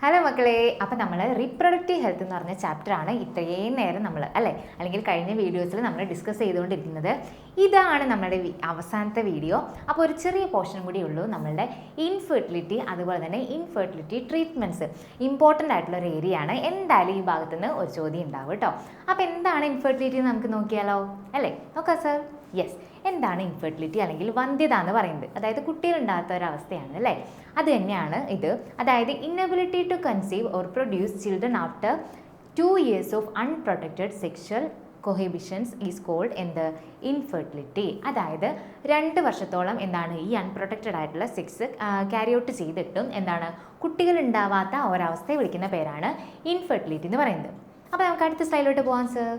Hello മക്കളെ, അപ്പോൾ നമ്മൾ റീപ്രൊഡക്റ്റീവ് ഹെൽത്ത് എന്ന് പറഞ്ഞ ചാപ്റ്ററാണ് ഇത്രയും നേരം നമ്മൾ അല്ലെങ്കിൽ കഴിഞ്ഞ വീഡിയോസിൽ നമ്മൾ ഡിസ്കസ് ചെയ്തുകൊണ്ടിരിക്കുന്നത്. ഇതാണ് നമ്മുടെ അവസാനത്തെ വീഡിയോ. അപ്പോൾ ഒരു ചെറിയ പോർഷൻ കൂടി ഉള്ളൂ നമ്മളുടെ ഇൻഫെർട്ടിലിറ്റി, അതുപോലെ തന്നെ ഇൻഫെർട്ടിലിറ്റി ട്രീറ്റ്മെൻറ്റ്സ്. ഇമ്പോർട്ടൻ്റ് ആയിട്ടുള്ള ഒരു ഏരിയ ആണ്. എന്തായാലും ഈ ഭാഗത്തു നിന്ന് ഒരു ചോദ്യം ഉണ്ടാവും കേട്ടോ. അപ്പോൾ എന്താണ് ഇൻഫെർട്ടിലിറ്റി എന്ന് നമുക്ക് നോക്കിയാലോ, അല്ലേ? നോക്കാം സർ. യെസ്, എന്താണ് ഇൻഫെർട്ടിലിറ്റി അല്ലെങ്കിൽ വന്ധ്യത എന്ന് പറയുന്നത്? അതായത് കുട്ടികളുണ്ടാകാത്ത ഒരവസ്ഥയാണ്, അല്ലേ? അത് തന്നെയാണ് ഇത്. അതായത് inability to conceive or produce children after 2 years of unprotected sexual cohabitations is called എന്ത്? ഇൻഫെർട്ടിലിറ്റി. അതായത് 2 വർഷത്തോളം എന്താണ് ഈ അൺപ്രൊട്ടക്റ്റഡ് ആയിട്ടുള്ള സെക്സ് ക്യാരി ഔട്ട് ചെയ്തിട്ടും എന്താണ് കുട്ടികൾ ഉണ്ടാവാത്ത ഒരവസ്ഥയെ വിളിക്കുന്ന പേരാണ് ഇൻഫെർട്ടിലിറ്റി എന്ന് പറയുന്നത്. അപ്പോൾ നമുക്ക് അടുത്ത സ്ലൈഡിലോട്ട് പോകാം സർ.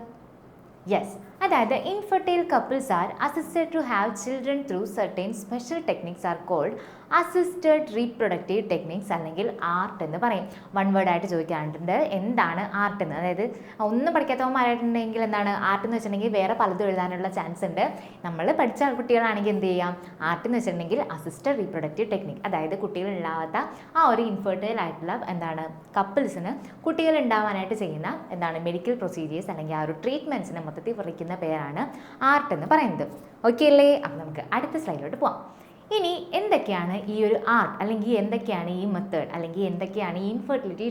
യെസ്, അതായത് infertile couples are assisted to have children through certain special techniques are called assisted reproductive techniques, അല്ലെങ്കിൽ ആർട്ട് എന്ന് പറയും. വൺ വേർഡ് ആയിട്ട് ചോദിക്കാറുണ്ട്, എന്താണ് ആർട്ട് എന്ന്. അതായത് ഒന്നും പഠിക്കാത്തവന്മാരായിട്ടുണ്ടെങ്കിൽ എന്താണ് ആർട്ട് എന്ന് വെച്ചിട്ടുണ്ടെങ്കിൽ വേറെ പലതും എഴുതാനുള്ള ചാൻസ് ഉണ്ട്. നമ്മൾ പഠിച്ച കുട്ടികളാണെങ്കിൽ എന്ത് ചെയ്യാം? ആർട്ട് എന്ന് വെച്ചിട്ടുണ്ടെങ്കിൽ അസിസ്റ്റഡ് റീപ്രൊഡക്റ്റീവ് ടെക്നിക്, അതായത് കുട്ടികൾ ഉണ്ടാവാത്ത ആ ഒരു ഇൻഫെർട്ടൈൽ ആയിട്ടുള്ള എന്താണ് കപ്പിൾസിന് കുട്ടികൾ ഉണ്ടാവാനായിട്ട് ചെയ്യുന്ന എന്താണ് മെഡിക്കൽ പ്രൊസീജിയേഴ്സ് അല്ലെങ്കിൽ ആ ഒരു ട്രീറ്റ്മെൻറ്റ്സിനെ മൊത്തത്തിൽ വിളിക്കുന്ന പേരാണ് ആർട്ട് എന്ന് പറയുന്നത്. ഓക്കെ അല്ലേ? അപ്പം നമുക്ക് അടുത്ത സ്ലൈഡിലോട്ട് പോവാം. ഇനി എന്തൊക്കെയാണ് ഈ ഒരു ആർട്ട്, അല്ലെങ്കിൽ എന്തൊക്കെയാണ് ഈ മെത്തേഡ്, അല്ലെങ്കിൽ എന്തൊക്കെയാണ് ഈ ഇൻഫെർട്ടിലിറ്റി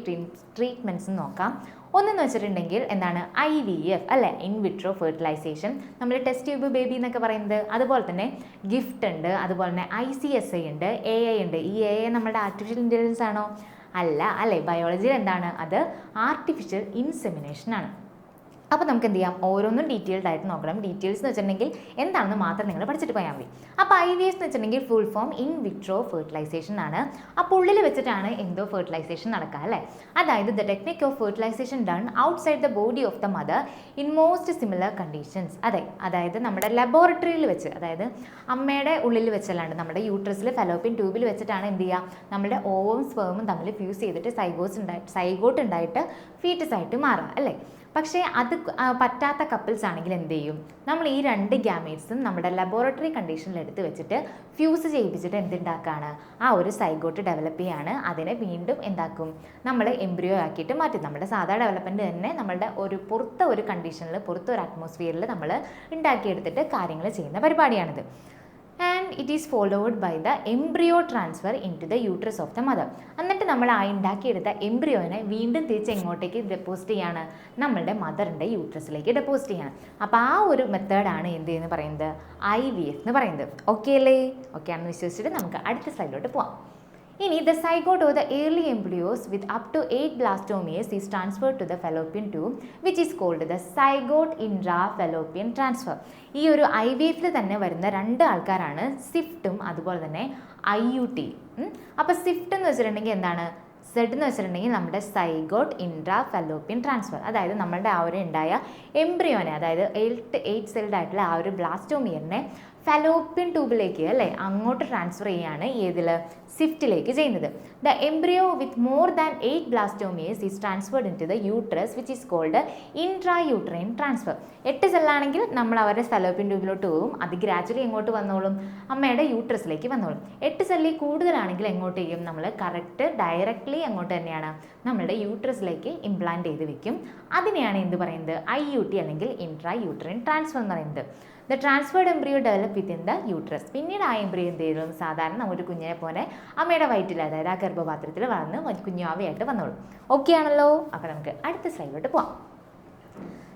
ട്രീറ്റ്മെൻറ്റ്സ് എന്ന് നോക്കാം. ഒന്നെന്ന് വെച്ചിട്ടുണ്ടെങ്കിൽ എന്താണ് IVF, അല്ലേ? ഇൻ വിട്രോ ഫെർട്ടിലൈസേഷൻ, നമ്മൾ ടെസ്റ്റ് ട്യൂബ് ബേബി എന്നൊക്കെ പറയുന്നത്. അതുപോലെ തന്നെ ഗിഫ്റ്റ് ഉണ്ട്, അതുപോലെ തന്നെ ICSI ഉണ്ട്, AI ഉണ്ട്. ഈ AI നമ്മുടെ ആർട്ടിഫിഷ്യൽ ഇൻ്റലിജൻസ് ആണോ? അല്ല, അല്ലേ? ബയോളജിയിൽ എന്താണ് അത്? ആർട്ടിഫിഷ്യൽ ഇൻസെമിനേഷൻ ആണ്. അപ്പോൾ നമുക്ക് എന്ത് ചെയ്യാം? ഓരോന്നും ഡീറ്റെയിൽഡ് ആയിട്ട് നോക്കണം. ഡീറ്റെയിൽസ് എന്ന് വെച്ചിട്ടുണ്ടെങ്കിൽ എന്താണെന്ന് മാത്രം നിങ്ങൾ പഠിച്ചിട്ട് പോയാൽ മതി. അപ്പോൾ IVF എന്ന് വെച്ചിട്ടുണ്ടെങ്കിൽ full form in vitro fertilisation ആണ്. അപ്പോൾ ഉള്ളിൽ വെച്ചിട്ടാണ് എന്തോ ഫെർട്ടിലൈസേഷൻ നടക്കുക, അല്ലേ? അതായത് the technique of fertilisation done outside the body of the mother in most similar conditions. അതായത് നമ്മുടെ ലബോറട്ടറിയിൽ വെച്ച്, അതായത് അമ്മയുടെ ഉള്ളിൽ വെച്ചല്ലാണ്ട് നമ്മുടെ യൂട്രസിൽ ഫെലോപ്പിയൻ ട്യൂബിൽ വെച്ചിട്ടാണ് എന്ത് ചെയ്യുക? നമ്മുടെ ഓവും സ്പേമും തമ്മിൽ ഫ്യൂസ് ചെയ്തിട്ട് സൈഗോട്ട് ഉണ്ടായിട്ട് ഫീറ്റസ് ആയിട്ട് മാറുക, അല്ലേ? പക്ഷേ അത് പറ്റാത്ത കപ്പിൾസ് ആണെങ്കിൽ എന്ത് ചെയ്യും? നമ്മൾ ഈ 2 ഗ്യാമേറ്റ്സും നമ്മുടെ ലബോറട്ടറി കണ്ടീഷനിൽ എടുത്ത് വെച്ചിട്ട് ഫ്യൂസ് ചെയ്യിപ്പിച്ചിട്ട് എന്തുണ്ടാക്കുകയാണ്? ആ ഒരു സൈഗോട്ട് ഡെവലപ്പ് ചെയ്യാണ്. അതിനെ വീണ്ടും എന്താക്കും? നമ്മൾ എംബ്രിയോ ആക്കിയിട്ട് മാറ്റും. നമ്മുടെ സാധാ ഡെവലപ്മെൻറ്റ് തന്നെ നമ്മളുടെ പുറത്തെ ഒരു കണ്ടീഷനിൽ, പുറത്തെ ഒരു അറ്റ്മോസ്ഫിയറിൽ നമ്മൾ ഉണ്ടാക്കിയെടുത്തിട്ട് കാര്യങ്ങൾ ചെയ്യുന്ന പരിപാടിയാണിത്. And it is followed by the embryo transfer into the uterus of the mother. എന്നിട്ട് നമ്മൾ ആ ഉണ്ടാക്കിയെടുത്ത എംബ്രിയോനെ വീണ്ടും തിരിച്ച് എങ്ങോട്ടേക്ക് ഡെപ്പോസിറ്റ് ചെയ്യാണ്? നമ്മളുടെ മദറിൻ്റെ യൂട്രസിലേക്ക് ഡെപ്പോസിറ്റ് ചെയ്യാണ്. അപ്പോൾ ആ ഒരു മെത്തേഡാണ് എന്ത് എന്ന് പറയുന്നത്? IVF എന്ന് പറയുന്നത്. ഓക്കെ അല്ലേ? ഓക്കെ ആണെന്ന് വിശ്വസിച്ചിട്ട് നമുക്ക് അടുത്ത സ്ലൈഡിലോട്ട് പോവാം. ഇനി the zygote or the early embryos with up to 8 blastomeres is transfer to the fallopian tube which is called the zygote intra fallopian transfer. ഈ ഒരു IVF തന്നെ വരുന്ന 2 ആൾക്കാരാണ് സിഫ്റ്റും അതുപോലെ തന്നെ IUT. അപ്പോൾ സിഫ്റ്റ് എന്ന് വെച്ചിട്ടുണ്ടെങ്കിൽ എന്താണ്? സെഡ് എന്ന് വെച്ചിട്ടുണ്ടെങ്കിൽ നമ്മുടെ സൈഗോട്ട് ഇൻട്രാ ഫെലോപ്പിയൻ ട്രാൻസ്ഫർ, അതായത് നമ്മളുടെ ആ ഒരു ഉണ്ടായ എംബ്രിയോനെ, അതായത് 8 സെൽഡ് ആയിട്ടുള്ള ആ ഒരു ബ്ലാസ്റ്റോമിയറിനെ ഫെലോപ്പിയൻ ട്യൂബിലേക്ക്, അല്ലേ, അങ്ങോട്ട് ട്രാൻസ്ഫർ ചെയ്യുകയാണ് ഏതിൽ? സിഫ്റ്റിലേക്ക് ചെയ്യുന്നത്. The embryo with more than 8 blastomeres is transferred into the uterus which is called intra uterine transfer. 8 സെല്ലാണെങ്കിൽ നമ്മൾ അവരുടെ ഫെലോപ്പിയൻ ട്യൂബിലോട്ട് പോകും. അത് ഗ്രാജുവലി എങ്ങോട്ട് വന്നോളും? അമ്മയുടെ യൂട്രസിലേക്ക് വന്നോളും. 8 സെല്ലിൽ കൂടുതലാണെങ്കിൽ എങ്ങോട്ട് ചെയ്യും? നമ്മൾ ഡയറക്റ്റ്ലി അങ്ങോട്ട് തന്നെയാണ് നമ്മളുടെ യൂട്രസിലേക്ക് ഇംപ്ലാന്റ് ചെയ്ത് വെക്കും. അതിനെയാണ് എന്ത് പറയുന്നത്? IUT അല്ലെങ്കിൽ ഇൻട്രാ യൂട്രൈൻ ട്രാൻസ്ഫർ എന്ന് പറയുന്നത്. The transferred embryo develop within the uterus. പിന്നീട് ആ എംബ്രിയോ എന്ത് ചെയ്യും? സാധാരണ നമ്മുടെ കുഞ്ഞിനെ പോലെ അമ്മയുടെ വയറ്റിൽ, അതായത് ആ ഗർഭപാത്രത്തിൽ വളർന്ന് കുഞ്ഞാവയായിട്ട് വന്നോളും. ഓക്കെ ആണല്ലോ? അപ്പോൾ നമുക്ക് അടുത്ത സ്ലൈഡിലോട്ട് പോവാം.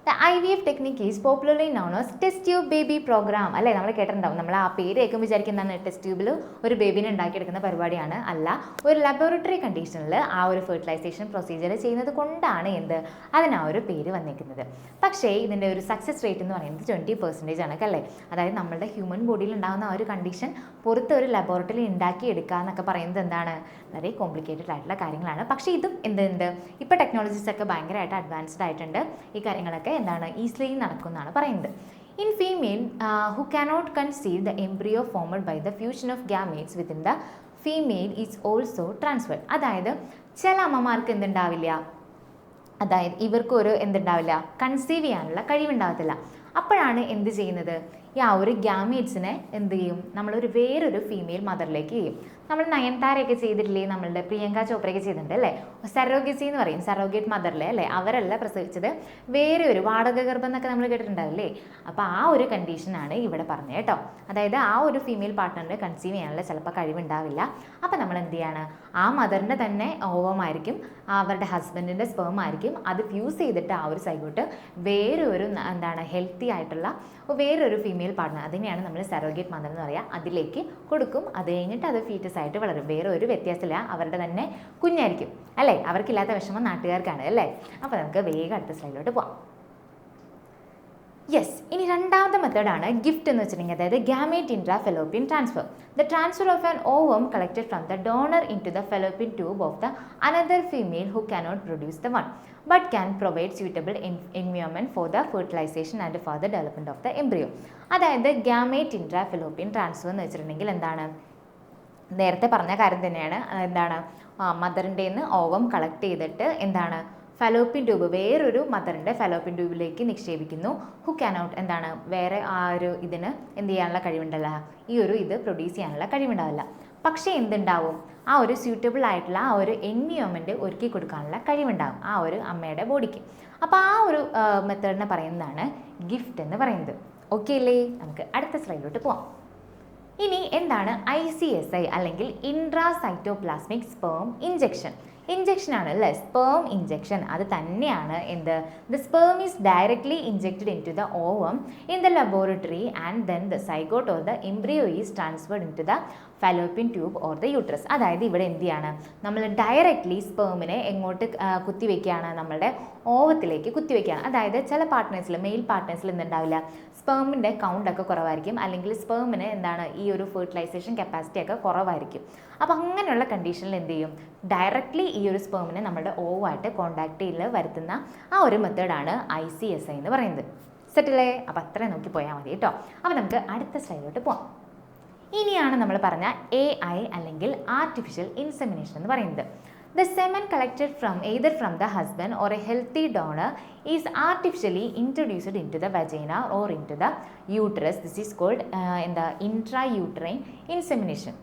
The IVF technique is popularly known as test tube baby programme, അല്ലേ? നമ്മൾ കേട്ടിട്ടുണ്ടാവും. നമ്മൾ ആ പേര് കേൾക്കുമ്പോൾ വിചാരിക്കുന്നതാണ് ടെസ്റ്റ് ട്യൂബിൽ ഒരു ബേബിനെ ഉണ്ടാക്കിയെടുക്കുന്ന പരിപാടിയാണ്. അല്ല, ഒരു ലബോറട്ടറി കണ്ടീഷനിൽ ആ ഒരു ഫെർട്ടിലൈസേഷൻ പ്രൊസീജിയർ ചെയ്യുന്നത് കൊണ്ടാണ് അതിന് ആ ഒരു പേര് വന്നിരിക്കുന്നത്. പക്ഷേ ഇതിൻ്റെ ഒരു സക്സസ് റേറ്റ് എന്ന് പറയുന്നത് 20% ആണ്, അല്ലേ? അതായത് നമ്മുടെ ഹ്യൂമൻ ബോഡിയിൽ ഉണ്ടാകുന്ന ആ ഒരു കണ്ടീഷൻ പുറത്ത് ഒരു ലബോറട്ടറിയിൽ ഉണ്ടാക്കിയെടുക്കുക എന്നൊക്കെ പറയുന്നത് എന്താണ്? വളരെ കോംപ്ലിക്കേറ്റഡ് ആയിട്ടുള്ള കാര്യങ്ങളാണ്. പക്ഷേ ഇതും എന്തുണ്ട്? ഇപ്പോൾ ടെക്നോളജീസ് ഒക്കെ ഭയങ്കരമായിട്ട് അഡ്വാൻസ്ഡ് ആയിട്ടുണ്ട്. ഈ കാര്യങ്ങളൊക്കെ എന്താണ് ഈസിലി നടക്കുമെന്നാണ് പറയുന്നത്. In female who cannot conceive the embryo formed by the fusion of gametes within the female is also transferred. അതായത് ചില അമ്മമാർക്ക് എന്തുണ്ടാവില്ല? അതായത് ഇവർക്കൊരു എന്തുണ്ടാവില്ല? കൺസീവ് ചെയ്യാനുള്ള കഴിവുണ്ടാകത്തില്ല. അപ്പോഴാണ് എന്ത് ചെയ്യുന്നത്? ഈ ആ ഒരു ഗ്യാമീറ്റ്സിനെ എന്ത് ചെയ്യും, നമ്മളൊരു വേറൊരു ഫീമെയിൽ മദറിലേക്ക് ചെയ്യും. നമ്മൾ നയൻതാരയൊക്കെ ചെയ്തിട്ടില്ലേ, നമ്മളുടെ പ്രിയങ്ക ചോപ്രയൊക്കെ ചെയ്തിട്ടുണ്ട് അല്ലേ, സെറോഗസി എന്ന് പറയും, സെറോഗേറ്റ് മദറിലെ അല്ലേ, അവരല്ല പ്രസവിച്ചത്, വേറെ ഒരു വാടക ഗർഭം എന്നൊക്കെ നമ്മൾ കേട്ടിട്ടുണ്ടാവില്ലേ. അപ്പോൾ ആ ഒരു കണ്ടീഷനാണ് ഇവിടെ പറഞ്ഞത് കേട്ടോ. അതായത് ആ ഒരു ഫീമെയിൽ പാർട്ട്ണറിന് കൺസീവ് ചെയ്യാനുള്ള ചിലപ്പോൾ കഴിവുണ്ടാവില്ല. അപ്പോൾ നമ്മൾ എന്ത് ചെയ്യാണ്, ആ മദറിൻ്റെ തന്നെ ഓവമായിരിക്കും, അവരുടെ ഹസ്ബൻഡിൻ്റെ സ്പേം ആയിരിക്കും, അത് ഫ്യൂസ് ചെയ്തിട്ട് ആ ഒരു സൈഗോട്ട് വേറൊരു എന്താണ് ഹെൽത്തി ആയിട്ടുള്ള വേറൊരു ഫീമെയിൽ പാർട്ട്ണർ, അതിനെയാണ് നമ്മൾ സെറോഗേറ്റ് മദർ എന്ന് പറയുക, അതിലേക്ക് കൊടുക്കും. അത് കഴിഞ്ഞിട്ട് അത് ഫീറ്റസ് ആയിട്ട് വളരും. വേറെ ഒരു വ്യത്യാസമില്ല, അവരുടെ തന്നെ കുഞ്ഞായിരിക്കും അല്ലേ. അവർക്കില്ലാത്ത വിഷമം നാട്ടുകാർക്കാണ് അല്ലേ. അപ്പോൾ നമുക്ക് വേഗം അടുത്ത സ്ലൈഡിലോട്ട് പോവാം. യെസ്, ഇനി രണ്ടാമത്തെ മെത്തേഡാണ് ഗിഫ്റ്റ് എന്ന് വെച്ചിട്ടുണ്ടെങ്കിൽ, അതായത് gamete intra fallopian transfer. The transfer of an ovum collected from the donor into the fallopian tube of the another female who cannot produce the one but can provide suitable environment for the fertilization and further development of the embryo. അതായത് gamete intra fallopian transfer എന്ന് വെച്ചിട്ടുണ്ടെങ്കിൽ എന്താണ്, നേരത്തെ പറഞ്ഞ കാര്യം തന്നെയാണ്. എന്താണ്, മദറിൻ്റെ നിന്ന് ഓവം കളക്ട് ചെയ്തിട്ട് എന്താണ് ഫെലോപ്പിയൻ ട്യൂബ്, വേറൊരു മദറിൻ്റെ ഫെലോപ്പിയൻ ട്യൂബിലേക്ക് നിക്ഷേപിക്കുന്നു. ഹു ക്യാനോട്ട് എന്താണ്, വേറെ ആ ഒരു ഇതിന് എന്ത് ചെയ്യാനുള്ള കഴിവുണ്ടല്ല, ഈ ഒരു ഇത് പ്രൊഡ്യൂസ് ചെയ്യാനുള്ള കഴിവുണ്ടാവില്ല. പക്ഷേ എന്തുണ്ടാവും, ആ ഒരു സ്യൂട്ടബിൾ ആയിട്ടുള്ള ആ ഒരു എൻവിയോൺമെൻറ്റ് ഒരുക്കി കൊടുക്കാനുള്ള കഴിവുണ്ടാകും ആ ഒരു അമ്മയുടെ ബോഡിക്ക്. അപ്പോൾ ആ ഒരു മെത്തേഡിനെ പറയുന്നതാണ് ഗിഫ്റ്റ് എന്ന് പറയുന്നത്. ഓക്കെ അല്ലേ, നമുക്ക് അടുത്ത സ്ലൈഡിലോട്ട് പോവാം. ഇനി എന്താണ് ICSI അല്ലെങ്കിൽ ഇൻട്രാസൈറ്റോപ്ലാസ്മിക് സ്പേം ഇഞ്ചെക്ഷൻ. ഇഞ്ചെക്ഷനാണ് അല്ലേ, സ്പേം ഇഞ്ചെക്ഷൻ. അത് തന്നെയാണ് എന്ത്, the sperm is directly injected into the ovum in the laboratory and then the zygote or the embryo is transferred into the fallopian tube or the uterus. അതായത് ഇവിടെ എന്ത് ചെയ്യാണ്, നമ്മൾ directly സ്പേമിനെ എങ്ങോട്ട് കുത്തിവെക്കുകയാണ്, നമ്മളുടെ ഓവത്തിലേക്ക് കുത്തിവെക്കുകയാണ്. അതായത് ചില പാർട്ട്നേഴ്സിൽ, മെയിൽ പാർട്ട്നേഴ്സിൽ എന്തുണ്ടാവില്ല, സ്പേമിൻ്റെ കൗണ്ടൊക്കെ കുറവായിരിക്കും, അല്ലെങ്കിൽ സ്പേമിന് എന്താണ് ഈ ഒരു ഫെർട്ടിലൈസേഷൻ കപ്പാസിറ്റി ഒക്കെ കുറവായിരിക്കും. അപ്പോൾ അങ്ങനെയുള്ള കണ്ടീഷനിൽ എന്ത് ചെയ്യും, ഡയറക്ട്ലി ഈ ഒരു സ്പേമിനെ നമ്മുടെ ഓവായിട്ട് കോണ്ടാക്റ്റിൽ വരുത്തുന്ന ആ ഒരു മെത്തേഡാണ് ICSI എന്ന് പറയുന്നത്. സെറ്റിലേ, അപ്പോൾ അത്രയും നോക്കി പോയാൽ മതി കേട്ടോ. അപ്പോൾ നമുക്ക് അടുത്ത സ്ലൈഡിലോട്ട് പോകാം. ഇനിയാണ് നമ്മൾ പറഞ്ഞ AI അല്ലെങ്കിൽ ആർട്ടിഫിഷ്യൽ ഇൻസെമിനേഷൻ എന്ന് പറയുന്നത്. The semen collected from either from the husband or a healthy donor is artificially introduced into the vagina or into the uterus. This is called intrauterine insemination.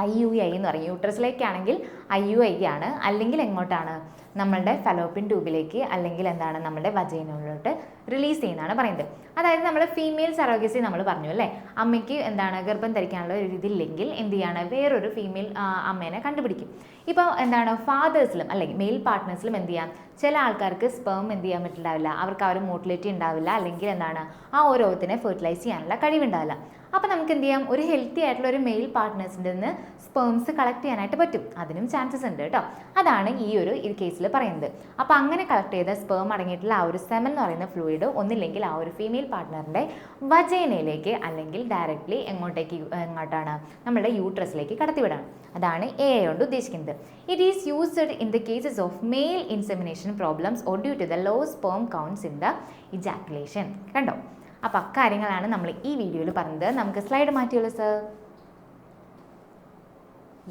IUI എന്ന് പറയും. യൂട്രസിലേക്കാണെങ്കിൽ IUI ആണ്, അല്ലെങ്കിൽ എങ്ങോട്ടാണ്, നമ്മളുടെ fallopian ട്യൂബിലേക്ക് അല്ലെങ്കിൽ എന്താണ് നമ്മുടെ വജൈനയിലോട്ട് റിലീസ് ചെയ്യുന്നതാണ് പറയുന്നത്. അതായത് നമ്മൾ ഫീമെയിൽ സറോഗസി നമ്മൾ പറഞ്ഞു അല്ലേ, അമ്മയ്ക്ക് എന്താണ് ഗർഭം ധരിക്കാനുള്ള ഒരു ഇതില്ലെങ്കിൽ എന്ത് ചെയ്യാണ്, വേറൊരു ഫീമെയിൽ അമ്മേനെ കണ്ടുപിടിക്കും. ഇപ്പോൾ എന്താണ് ഫാദേഴ്സിലും അല്ലെങ്കിൽ മെയിൽ പാർട്ട്നേഴ്സിലും എന്ത് ചെയ്യാം, ചില ആൾക്കാർക്ക് സ്പേം എന്ത് ചെയ്യാൻ പറ്റുന്നുണ്ടാവില്ല, അവർക്ക് ആ ഒരു മോട്ടിലിറ്റി ഉണ്ടാവില്ല, അല്ലെങ്കിൽ എന്താണ് ആ ഓരോത്തിനെ ഫെർട്ടിലൈസ് ചെയ്യാനുള്ള കഴിവുണ്ടാവില്ല. അപ്പോൾ നമുക്ക് എന്ത് ചെയ്യാം, ഒരു ഹെൽത്തി ആയിട്ടുള്ള ഒരു മെയിൽ പാർട്ട്നേഴ്സിൻ്റെ നിന്ന് സ്പേംസ് കളക്ട് ചെയ്യാനായിട്ട് പറ്റും. അതിനും ചാൻസസ് ഉണ്ട് കേട്ടോ. അതാണ് ഈ ഒരു കേസിൽ പറയുന്നത്. അപ്പോൾ അങ്ങനെ കളക്ട് ചെയ്ത സ്പേം അടങ്ങിയിട്ടുള്ള ആ ഒരു സെമൻ എന്ന് പറയുന്ന ഫ്ലൂയിഡ് ഒന്നില്ലെങ്കിൽ ആ ഒരു ഫീമെയിൽ പാർട്ട്ണറിൻ്റെ വജൈനയിലേക്ക് അല്ലെങ്കിൽ ഡയറക്റ്റ്ലി എങ്ങോട്ടാണ് നമ്മുടെ യൂട്രസിലേക്ക് കടത്തിവിടാണ്. അതാണ് AI കൊണ്ട് ഉദ്ദേശിക്കുന്നത്. It is used in the cases of male insemination problems or due to the low sperm counts in the ejaculation. കണ്ടോ, അപ്പോൾ അക്കാര്യങ്ങളാണ് നമ്മൾ ഈ വീഡിയോയിൽ പറഞ്ഞത്. നമുക്ക് സ്ലൈഡ് മാറ്റിയുള്ളൂ സർ.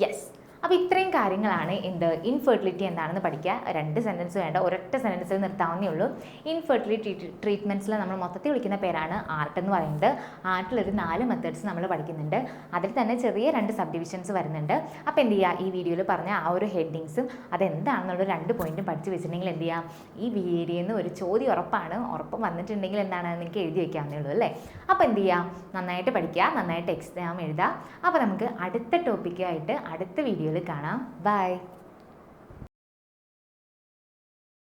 യെസ്, അപ്പോൾ ഇത്രയും കാര്യങ്ങളാണ് ഇൻഫെർട്ടിലിറ്റി എന്താണെന്ന് പഠിക്കുക. 2 സെൻറ്റൻസ് വേണ്ട, ഒരൊറ്റ സെൻറ്റൻസിൽ നിർത്താവുന്നേ ഉള്ളൂ. ഇൻഫെർട്ടിലിറ്റി ട്രീറ്റ്മെൻറ്റ്സിൽ നമ്മൾ മൊത്തത്തിൽ വിളിക്കുന്ന പേരാണ് ആർട്ട് എന്ന് പറയുന്നത്. ആർട്ടിലൊരു 4 മെത്തേഡ്സ് നമ്മൾ പഠിക്കുന്നുണ്ട്. അതിൽ തന്നെ ചെറിയ 2 സബ് ഡിവിഷൻസ് വരുന്നുണ്ട്. അപ്പോൾ എന്ത് ചെയ്യുക, ഈ വീഡിയോയിൽ പറഞ്ഞ ആ ഒരു ഹെഡിങ്സും അതെന്താണെന്നുള്ള 2 പോയിന്റും പഠിച്ച് വെച്ചിട്ടുണ്ടെങ്കിൽ എന്ത് ചെയ്യാം, ഈ വീഡിയോയിൽ നിന്ന് ഒരു ചോദ്യം ഉറപ്പ് വന്നിട്ടുണ്ടെങ്കിൽ എന്താണ് നിങ്ങൾക്ക് എഴുതി വയ്ക്കാവുന്നേ ഉള്ളൂ അല്ലേ. അപ്പോൾ എന്ത് ചെയ്യാം, നന്നായിട്ട് പഠിക്കുക, നന്നായിട്ട് എക്സാം എഴുതുക. അപ്പോൾ നമുക്ക് അടുത്ത ടോപ്പിക്കായിട്ട് അടുത്ത വീഡിയോയിൽ കാണാം. ബൈ.